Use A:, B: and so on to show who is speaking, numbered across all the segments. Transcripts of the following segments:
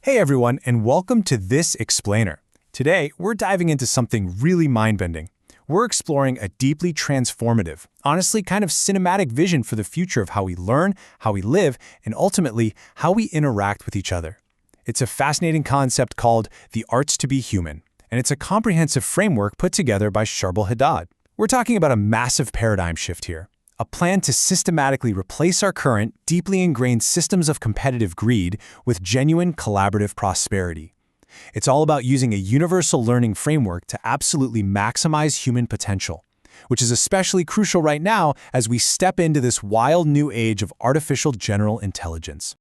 A: Hey everyone, and welcome to This Explainer. Today, we're diving into something really mind-bending. We're exploring a deeply transformative, honestly kind of cinematic vision for the future of how we learn, how we live, and ultimately, how we interact with each other. It's a fascinating concept called the arts to be human, and it's a comprehensive framework put together by Charbel Haddad. We're talking about a massive paradigm shift here. A plan to systematically replace our current, deeply ingrained systems of competitive greed with genuine collaborative prosperity. It's all about using a universal learning framework to absolutely maximize human potential, which is especially crucial right now as we step into this wild new age of artificial general intelligence.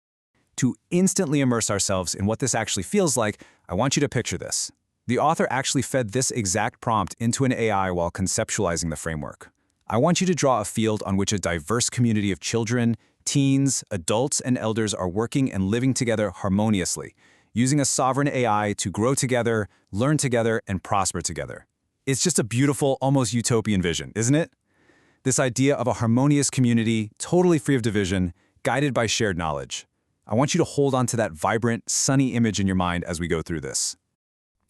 B: To instantly immerse ourselves in what this actually feels like, I want you to picture this. The author actually fed this exact prompt into an AI while conceptualizing the framework. I want you to draw a field on which a diverse community of children, teens, adults, and elders are working and living together harmoniously, using a sovereign AI to grow together, learn together, and prosper together. It's just a beautiful, almost utopian vision, isn't it? This idea of a harmonious community, totally free of division, guided by shared knowledge. I want you to hold on to that vibrant, sunny image in your mind as we go through this.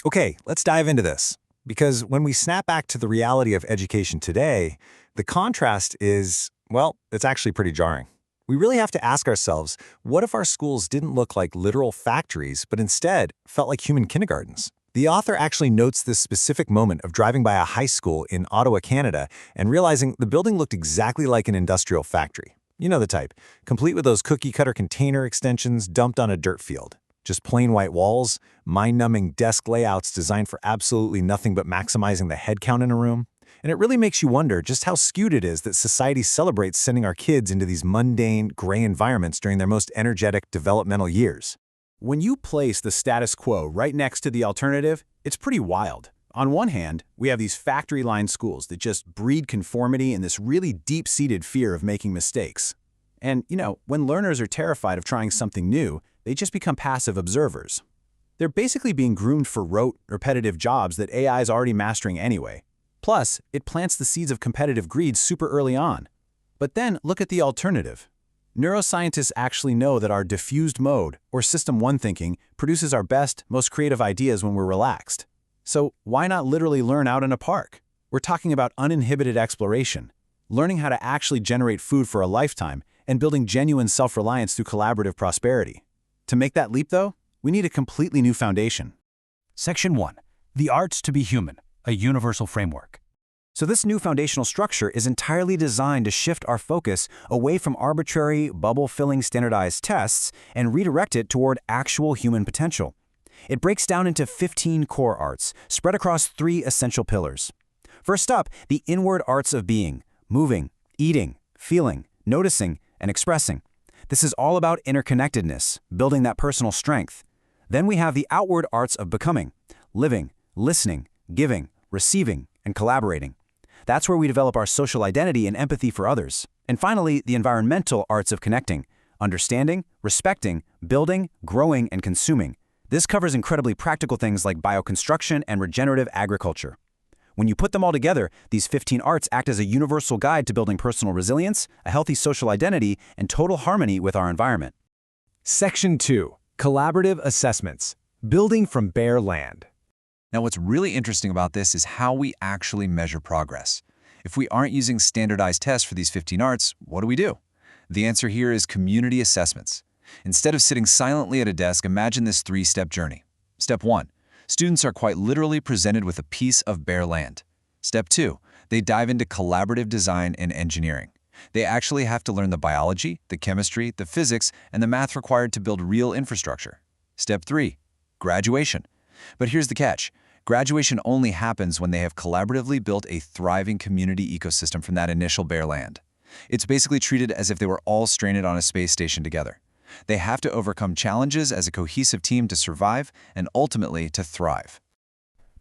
C: Okay, let's dive into this. Because when we snap back to the reality of education today, the contrast is, well, it's actually pretty jarring. We really have to ask ourselves, what if our schools didn't look like literal factories, but instead felt like human kindergartens? The author actually notes this specific moment of driving by a high school in Ottawa, Canada, and realizing the building looked exactly like an industrial factory. You know the type, complete with those cookie-cutter container extensions dumped on a dirt field. Just plain white walls, mind-numbing desk layouts designed for absolutely nothing but maximizing the head count in a room. And it really makes you wonder just how skewed it is that society celebrates sending our kids into these mundane, gray environments during their most energetic developmental years.
B: When you place the status quo right next to the alternative, it's pretty wild. On one hand, we have these factory-line schools that just breed conformity and this really deep-seated fear of making mistakes. And, when learners are terrified of trying something new, they just become passive observers. They're basically being groomed for rote, repetitive jobs that AI is already mastering anyway. Plus, it plants the seeds of competitive greed super early on. But then, look at the alternative. Neuroscientists actually know that our diffused mode, or System 1 thinking, produces our best, most creative ideas when we're relaxed. So why not literally learn out in a park? We're talking about uninhibited exploration, learning how to actually generate food for a lifetime, and building genuine self-reliance through collaborative prosperity. To make that leap, though, we need a completely new foundation.
D: Section 1. The Arts to be Human, a Universal Framework.
B: So this new foundational structure is entirely designed to shift our focus away from arbitrary, bubble-filling standardized tests and redirect it toward actual human potential. It breaks down into 15 core arts, spread across 3 essential pillars. First up, the inward arts of being, moving, eating, feeling, noticing, and expressing. This is all about interconnectedness, building that personal strength. Then we have the outward arts of becoming, living, listening, giving, receiving, and collaborating. That's where we develop our social identity and empathy for others. And finally, the environmental arts of connecting, understanding, respecting, building, growing, and consuming. This covers incredibly practical things like bioconstruction and regenerative agriculture. When you put them all together, these 15 arts act as a universal guide to building personal resilience, a healthy social identity, and total harmony with our environment.
A: Section 2. Collaborative Assessments. Building from Bare Land.
E: Now, what's really interesting about this is how we actually measure progress. If we aren't using standardized tests for these 15 arts, what do? The answer here is community assessments. Instead of sitting silently at a desk, imagine this 3-step journey. Step 1. Students are quite literally presented with a piece of bare land. Step 2. They dive into collaborative design and engineering. They actually have to learn the biology, the chemistry, the physics, and the math required to build real infrastructure. Step 3. Graduation. But here's the catch. Graduation only happens when they have collaboratively built a thriving community ecosystem from that initial bare land. It's basically treated as if they were all stranded on a space station together. They have to overcome challenges as a cohesive team to survive and ultimately to thrive.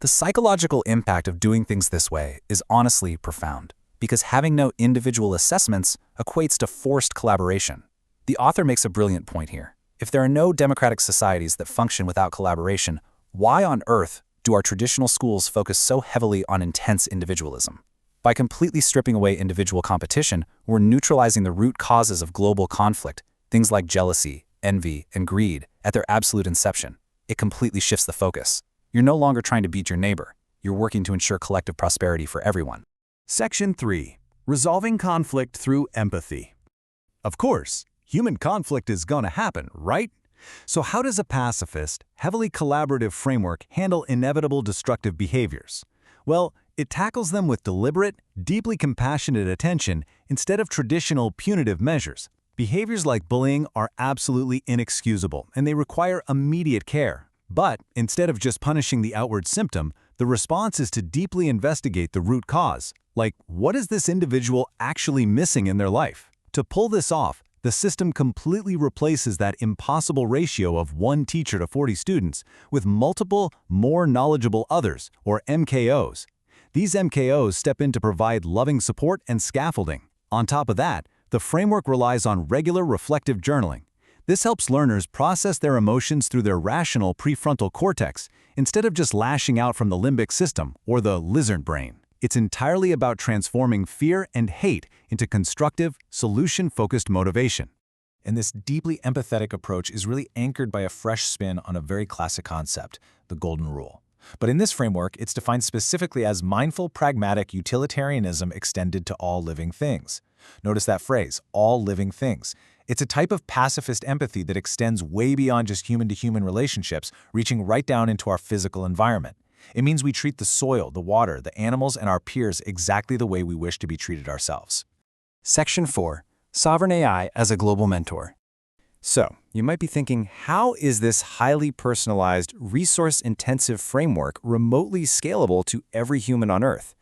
D: The psychological impact of doing things this way is honestly profound, because having no individual assessments equates to forced collaboration. The author makes a brilliant point here. If there are no democratic societies that function without collaboration, why on earth do our traditional schools focus so heavily on intense individualism? By completely stripping away individual competition, we're neutralizing the root causes of global conflict, things like jealousy, envy, and greed, at their absolute inception. It completely shifts the focus. You're no longer trying to beat your neighbor. You're working to ensure collective prosperity for everyone.
A: Section 3. Resolving conflict through empathy. Of course, human conflict is gonna happen, right? So how does a pacifist, heavily collaborative framework handle inevitable destructive behaviors? Well, it tackles them with deliberate, deeply compassionate attention instead of traditional punitive measures. Behaviors like bullying are absolutely inexcusable, and they require immediate care. But instead of just punishing the outward symptom, the response is to deeply investigate the root cause. Like, what is this individual actually missing in their life? To pull this off, the system completely replaces that impossible ratio of 1 teacher to 40 students with multiple, more knowledgeable others, or MKOs. These MKOs step in to provide loving support and scaffolding. On top of that, the framework relies on regular reflective journaling. This helps learners process their emotions through their rational prefrontal cortex instead of just lashing out from the limbic system or the lizard brain. It's entirely about transforming fear and hate into constructive, solution-focused motivation. And this deeply empathetic approach is really anchored by a fresh spin on a very classic concept, the golden rule. But in this framework, it's defined specifically as mindful, pragmatic utilitarianism extended to all living things. Notice that phrase, all living things. It's a type of pacifist empathy that extends way beyond just human-to-human relationships, reaching right down into our physical environment. It means we treat the soil, the water, the animals, and our peers exactly the way we wish to be treated ourselves.
B: Section 4. Sovereign AI as a global mentor. So, you might be thinking, how is this highly personalized, resource-intensive framework remotely scalable to every human on Earth?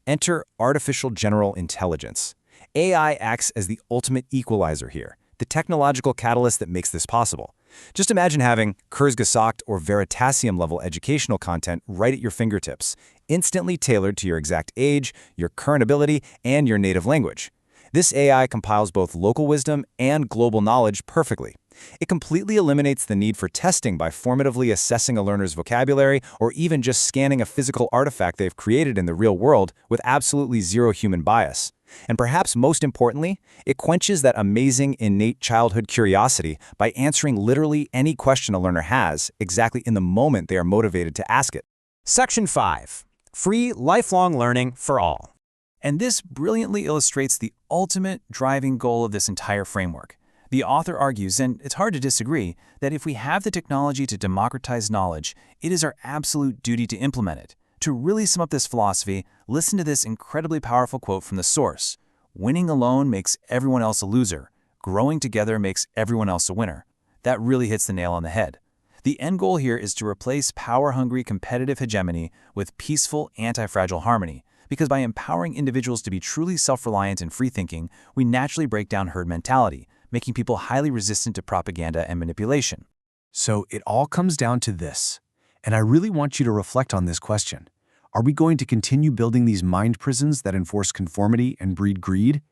B: Enter artificial general intelligence. AI acts as the ultimate equalizer here, the technological catalyst that makes this possible. Just imagine having Kurzgesagt or Veritasium-level educational content right at your fingertips, instantly tailored to your exact age, your current ability, and your native language. This AI compiles both local wisdom and global knowledge perfectly. It completely eliminates the need for testing by formatively assessing a learner's vocabulary or even just scanning a physical artifact they've created in the real world with absolutely zero human bias. And perhaps most importantly, it quenches that amazing innate childhood curiosity by answering literally any question a learner has exactly in the moment they are motivated to ask it.
F: Section 5. Free lifelong learning for all.
D: And this brilliantly illustrates the ultimate driving goal of this entire framework. The author argues, and it's hard to disagree, that if we have the technology to democratize knowledge, it is our absolute duty to implement it. To really sum up this philosophy, listen to this incredibly powerful quote from the source. "Winning alone makes everyone else a loser. Growing together makes everyone else a winner." That really hits the nail on the head. The end goal here is to replace power-hungry competitive hegemony with peaceful, anti-fragile harmony, because by empowering individuals to be truly self-reliant and free-thinking, we naturally break down herd mentality, making people highly resistant to propaganda and manipulation.
A: So it all comes down to this. And I really want you to reflect on this question. Are we going to continue building these mind prisons that enforce conformity and breed greed?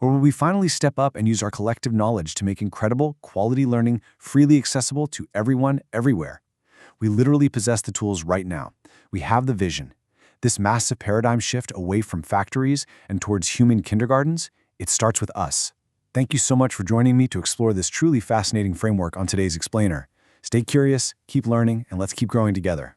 A: Or will we finally step up and use our collective knowledge to make incredible, quality learning freely accessible to everyone, everywhere? We literally possess the tools right now. We have the vision. This massive paradigm shift away from factories and towards human kindergartens, it starts with us. Thank you so much for joining me to explore this truly fascinating framework on today's Explainer. Stay curious, keep learning, and let's keep growing together.